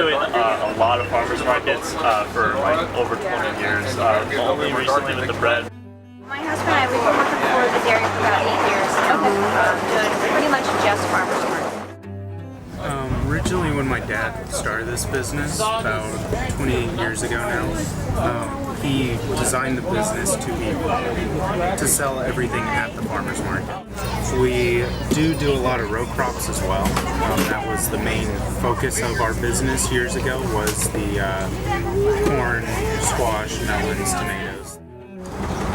doing a lot of farmers markets for like over 20 years. Only recently with the bread. My husband and I, we've been working for the dairy for about 8 years. Doing pretty much just farmers market. Originally when my dad started this business, about 28 years ago now, he designed the business to sell everything at the farmer's market. We do a lot of row crops as well. That was the main focus of our business years ago, was the corn, squash, melons, tomatoes.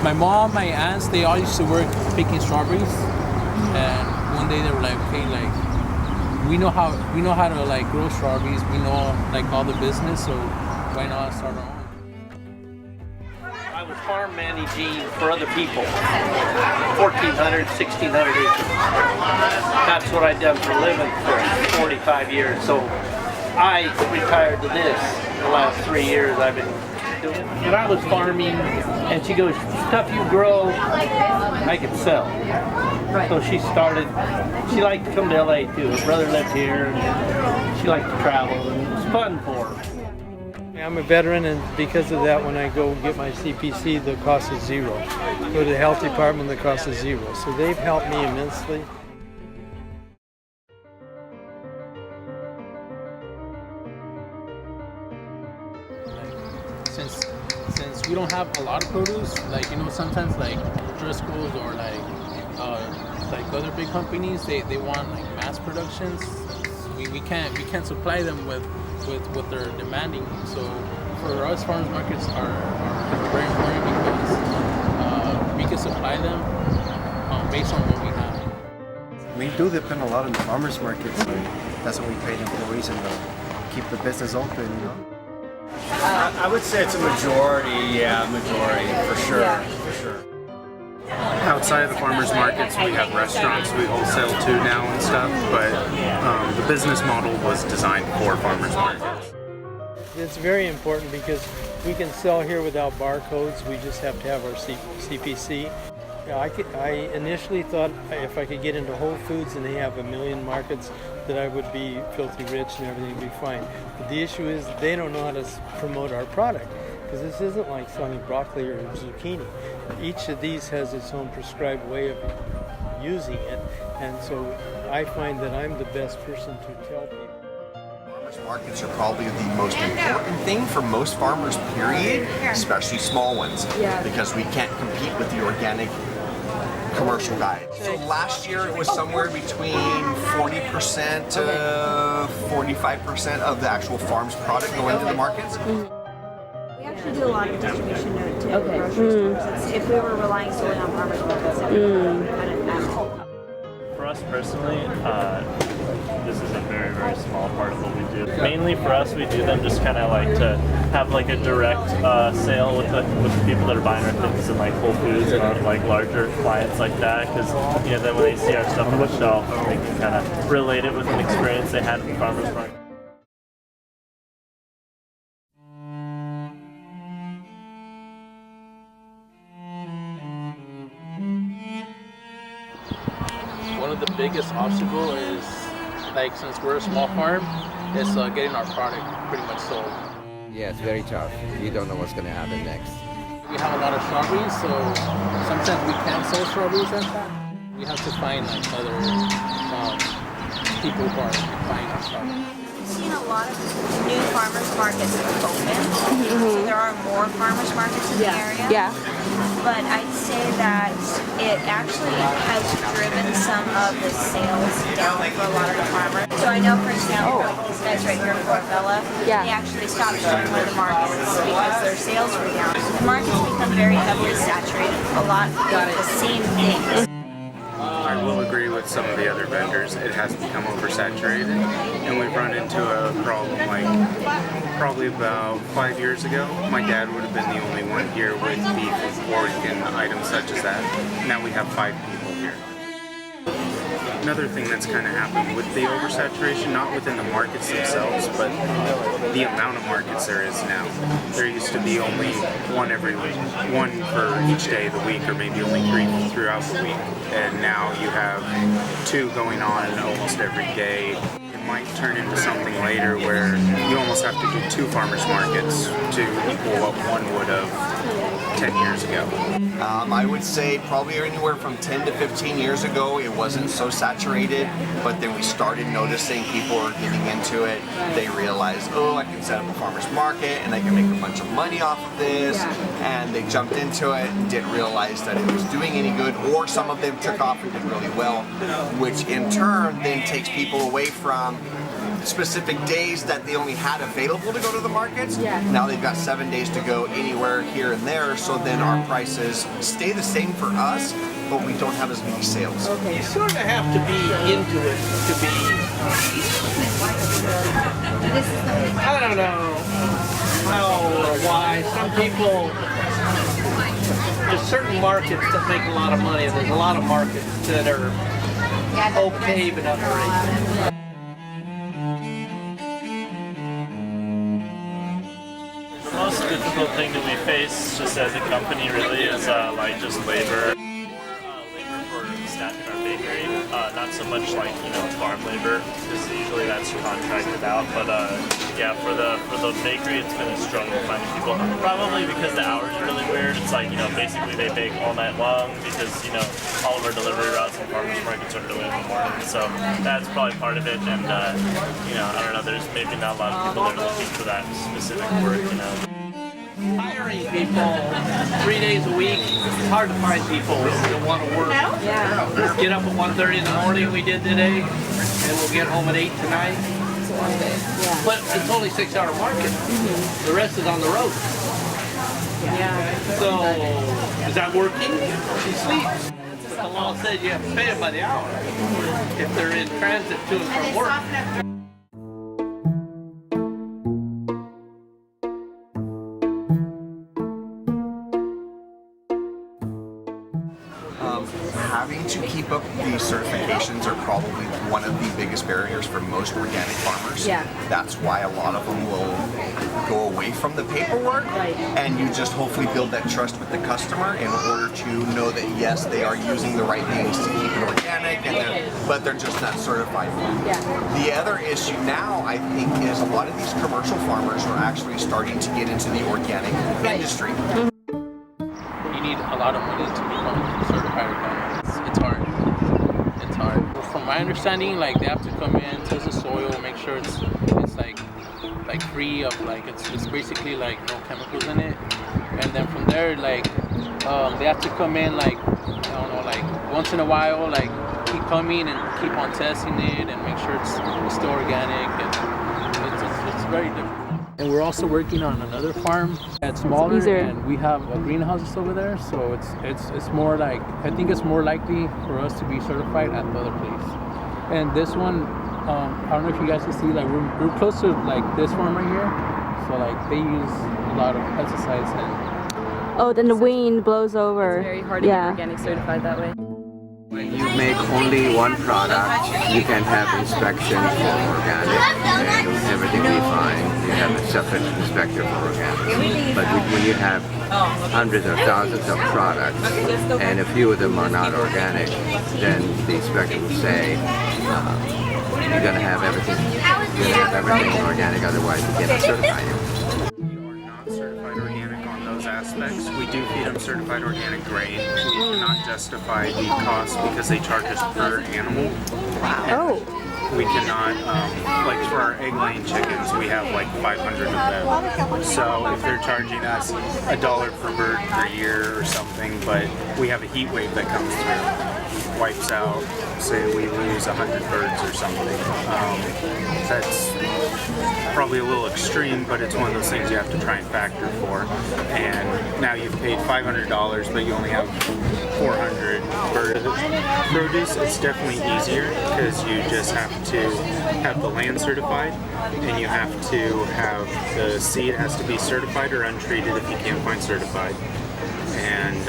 My mom, my aunts, they all used to work picking strawberries, and one day they were like, okay, like, we know how to like grow strawberries, we know like all the business, so why not start our own? I was farm managing for other people, 1,400, 1,600 acres. That's what I've done for a living for 45 years. So I retired to this the last 3 years I've been doing. And I was farming, and she goes, stuff you grow, I can sell. So she liked to come to LA too. Her brother lived here, and she liked to travel, and it was fun for her. I'm a veteran, and because of that, when I go get my CPC, the cost is zero. Go to the health department, the cost is zero. So they've helped me immensely. Since we don't have a lot of produce, like, you know, sometimes like Driscoll's or like other big companies, they want like mass productions. We can't supply them with what they're demanding. So for us, farmers markets are very important because we can supply them based on what we have. We do depend a lot on the farmers markets. That's what we pay the employees and keep the business open, you know. I would say it's a majority, for sure. Outside of the farmers markets, we have restaurants we wholesale to now and stuff, but the business model was designed for farmers markets. It's very important because we can sell here without barcodes. We just have to have our CPC. I initially thought if I could get into Whole Foods and they have 1 million markets, that I would be filthy rich and everything would be fine. But the issue is they don't know how to promote our product, because this isn't like selling broccoli or zucchini. Each of these has its own prescribed way of using it, and so I find that I'm the best person to tell people. Farmers markets are probably the most important thing for most farmers, period, especially small ones, because we can't compete with the organic commercial guys. So last year it was somewhere between 40% to 45% of the actual farm's product going to the markets. We actually do a lot of distribution to grocery stores. If we were relying solely on farmers markets, it would kind of matter. For us personally, this is a very, very small part of what we do. Mainly for us, we do them just kind of like to have like a direct sale with the people that are buying our things in like Whole Foods and like larger clients like that, because you know, then when they see our stuff on the shelf, they can kind of relate it with an experience they had at the farmer's market. One of the biggest obstacles is, like, since we're a small farm, is getting our product pretty much sold. Yeah, it's very tough. You don't know what's going to happen next. We have a lot of strawberries, so sometimes we can't sell strawberries like that. We have to find like other people who are buying our strawberries. We've seen a lot of new farmers markets open. So there are more farmers markets in the area. But I'd say that it actually has driven some of the sales down for a lot of the farmers. So I know, for example, these guys right here in Fort Bella, they actually stopped doing one of the markets because their sales were down. The market's become very heavily saturated. A lot of the same things. I will agree with some of the other vendors. It has become oversaturated, and we've run into a problem like probably about 5 years ago. My dad would have been the only one here with beef and pork and items such as that. Now we have 5 people here. Another thing that's kind of happened with the oversaturation, not within the markets themselves, but the amount of markets there is now. There used to be only one for each day of the week, or maybe only 3 throughout the week, and now you have 2 going on almost every day. In my might turn into something later where you almost have to do 2 farmers markets to equal what one would have 10 years ago. I would say probably anywhere from 10 to 15 years ago it wasn't so saturated, but then we started noticing people are getting into it. They realized, oh, I can set up a farmer's market and I can make a bunch of money off of this, and they jumped into it and didn't realize that it was doing any good, or some of them took off and did really well, which in turn then takes people away from specific days that they only had available to go to the markets. Now they've got 7 days to go anywhere here and there, so then our prices stay the same for us, but we don't have as many sales. You sort of have to be into it to be, I don't know how or why. Some people, there's certain markets that make a lot of money, and there's a lot of markets that are okay but underrated. The most difficult thing that we face just as a company really is like just labor. Labor for staffing our bakery. Not so much like, you know, farm labor, because usually that's contracted out, but yeah, for the bakery it's been a struggle finding people. Probably because the hours are really weird. It's like, you know, basically they bake all night long because, you know, all of our delivery routes and farmers markets are early in the morning. So that's probably part of it, and you know, I don't know, there's maybe not a lot of people that are looking for that specific work, you know. Hiring people 3 days a week, it's hard to find people that want to work. Get up at 1:30 in the morning, we did today, and we'll get home at 8 tonight. But it's only 6-hour market. The rest is on the road. So, is that working? She sleeps. But the law says you have to pay them by the hour if they're in transit to and from work. Having to keep up these certifications are probably one of the biggest barriers for most organic farmers. That's why a lot of them will go away from the paperwork, and you just hopefully build that trust with the customer in order to know that yes, they are using the right things to keep it organic, but they're just not certified. The other issue now, I think, is a lot of these commercial farmers are actually starting to get into the organic industry. You need a lot of money to become certified organic. It's hard. It's hard. From my understanding, like they have to come in, test the soil, make sure it's like free of like it's basically like no chemicals in it, and then from there like they have to come in like I don't know, like once in a while, like keep coming and keep on testing it and make sure it's still organic, and it's very different. And we're also working on another farm that's smaller, and we have greenhouses over there, so it's more like, I think it's more likely for us to be certified at the other place. And this one, I don't know if you guys can see, like we're close to like this farm right here, so like they use a lot of pesticides and. Oh, then the wind blows over. It's very hard to get organic certified that way. When you make only one product, you can have inspection for organic and everything will be fine. You have a separate inspector for organic. But when you have hundreds or thousands of products and a few of them are not organic, then the inspector will say you're going to have everything organic, otherwise you cannot certify you. Aspects. We do feed them certified organic grain. We cannot justify the cost because they charge us per animal. Oh. We cannot, like for our egg-laying chickens, we have like 500 of them. So if they're charging us $1 per bird per year or something, but we have a heat wave that comes through, wipes out, say we lose 100 birds or something. That's probably a little extreme, but it's one of those things you have to try and factor for. And now you've paid $500, but you only have 400 bird produce. It's definitely easier because you just have to have the land certified, and you have to have the seed has to be certified or untreated if you can't find certified. And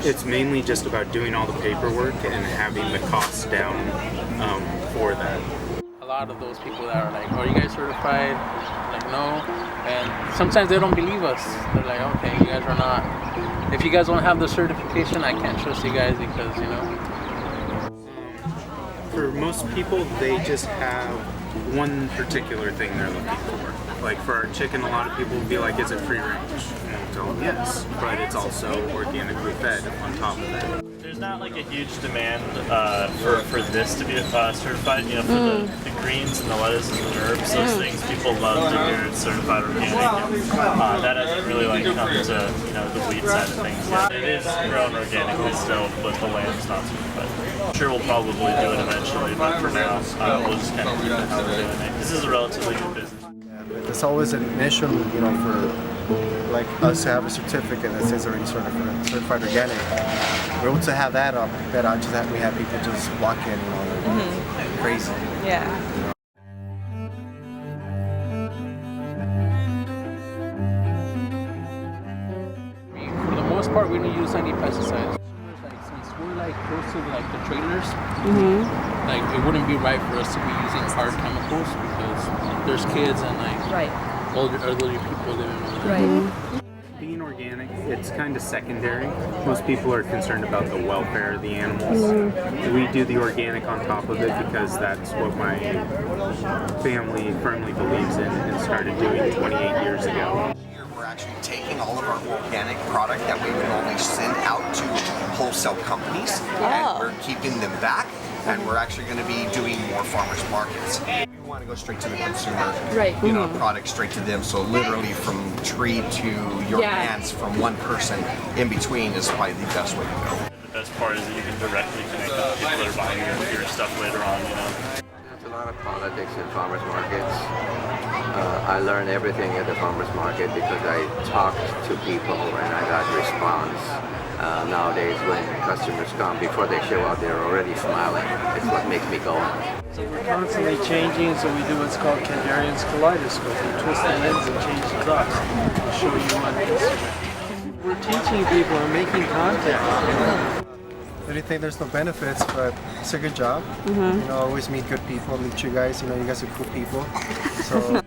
it's mainly just about doing all the paperwork and having the costs down for that. A lot of those people that are like, "Are you guys certified?" Like, no. And sometimes they don't believe us. They're like, "Okay, you guys are not. If you guys don't have the certification, I can't trust you guys because, you know." for most people, they just have one particular thing they're looking for. Like for our chicken, a lot of people will be like, is it free range? And we'll tell them yes, but it's also organically fed on top of it. There's not like a huge demand for this to be certified. You know, for the greens and the lettuce and the herbs, those things people love to hear it's certified organic. That hasn't really like come to the wheat side of things yet. It is grown organically still, but the land's not certified. I'm sure we'll probably do it eventually, but for now, we'll just kind of keep it how we're doing it. This is a relatively new business. It's always an initial, for like us to have a certificate that says already certified organic. We're able to have that up, we have people just walk in, crazy. Yeah. For the most part, we don't use any pesticides. Since we're close to the trailers, it wouldn't be right for us to be using hard chemicals because there's kids and older elderly people living over there. Being organic, it's kind of secondary. Most people are concerned about the welfare of the animals. We do the organic on top of it because that's what my family firmly believes in and started doing 28 years ago. We're actually taking all of our organic product that we would normally send out to wholesale companies, and we're keeping them back, and we're actually going to be doing more farmers markets. We want to go straight to the consumer, product straight to them, so literally from tree to your hands, from one person in between is probably the best way to go. The best part is that you can directly connect with people that are buying your stuff later on, There's a lot of politics in farmers markets. I learned everything at the farmers market because I talked to people and I got response. Nowadays when customers come, before they show up, they're already smiling. It's what makes me go. So we're constantly changing, so we do what's called Kandarian's kaleidoscope. We twist the ends and change the tops to show you on Instagram. We're teaching people and making content. I really think there's no benefits, but it's a good job. Always meet good people, meet you guys. You guys are cool people. So